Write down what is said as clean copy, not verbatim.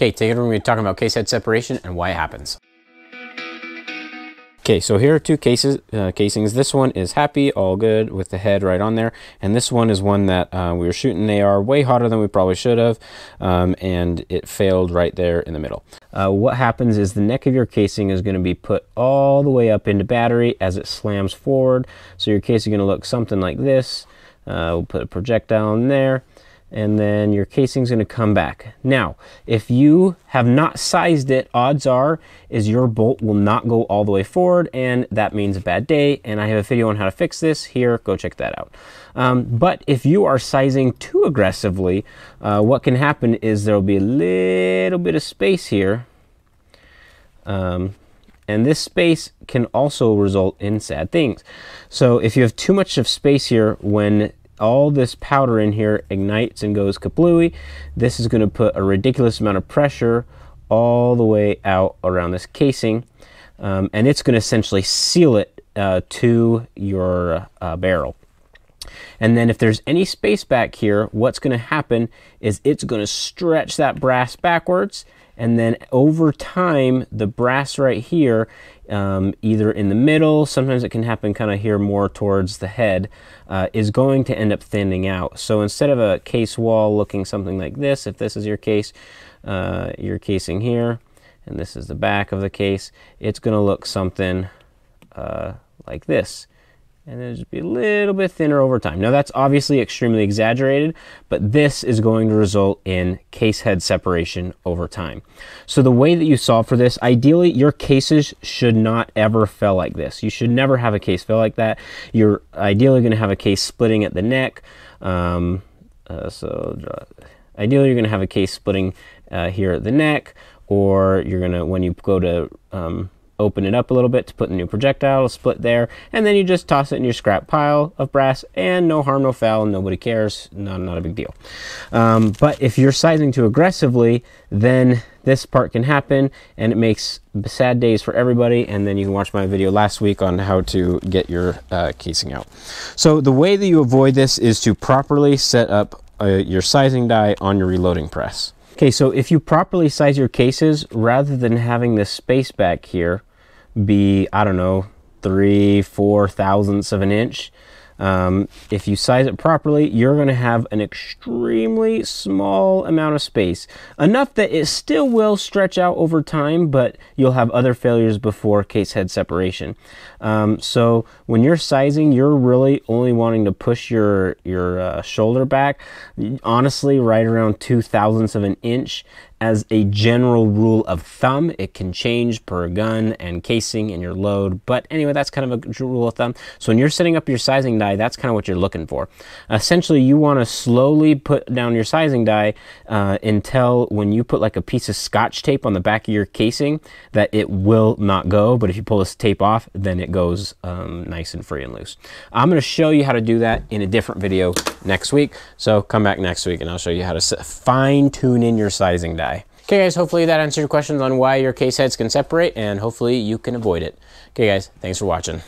Okay, today we're going to be talking about case head separation and why it happens. Okay, so here are two casings. This one is happy, all good, with the head right on there. And this one is one that we were shooting. They are way hotter than we probably should have, and it failed right there in the middle. What happens is the neck of your casing is going to be put all the way up into battery as it slams forward. So your case is going to look something like this. We'll put a projectile in there, and then your casing is going to come back. Now, if you have not sized it, odds are is your bolt will not go all the way forward, and that means a bad day. And I have a video on how to fix this here. Go check that out. But if you are sizing too aggressively, what can happen is there will be a little bit of space here. And this space can also result in sad things. So if you have too much of space here, when all this powder in here ignites and goes kablooey, this is going to put a ridiculous amount of pressure all the way out around this casing, and it's going to essentially seal it to your barrel. And then if there's any space back here, what's going to happen is it's going to stretch that brass backwards, and then over time the brass right here, either in the middle, sometimes it can happen kind of here more towards the head, is going to end up thinning out. So instead of a case wall looking something like this, if this is your case, your casing here, and this is the back of the case, it's going to look something like this. And it'll just be a little bit thinner over time. Now that's obviously extremely exaggerated, but this is going to result in case head separation over time. So the way that you solve for this, ideally your cases should not ever fail like this. You should never have a case fail like that. You're ideally going to have a case splitting at the neck. Ideally you're going to have a case splitting here at the neck, or you're going to, when you go to open it up a little bit to put the new projectile, split there, and then you just toss it in your scrap pile of brass, and no harm, no foul, nobody cares, not a big deal. But if you're sizing too aggressively, then this part can happen, and it makes sad days for everybody. And then you can watch my video last week on how to get your casing out. So the way that you avoid this is to properly set up your sizing die on your reloading press. Okay, so if you properly size your cases, rather than having this space back here be, I don't know, 3-4 thousandths of an inch, if you size it properly, you're going to have an extremely small amount of space, enough that it still will stretch out over time, but you'll have other failures before case head separation. So when you're sizing, you're really only wanting to push your shoulder back, honestly, right around 2 thousandths of an inch. As a general rule of thumb, it can change per gun and casing and your load, but anyway, that's kind of a rule of thumb. So when you're setting up your sizing die, that's kind of what you're looking for. Essentially, you want to slowly put down your sizing die until when you put like a piece of Scotch tape on the back of your casing, that it will not go, but if you pull this tape off, then it goes nice and free and loose. I'm going to show you how to do that in a different video next week, so come back next week and I'll show you how to fine tune in your sizing die. Okay guys, hopefully that answered your questions on why your case heads can separate, and hopefully you can avoid it. Okay guys, thanks for watching.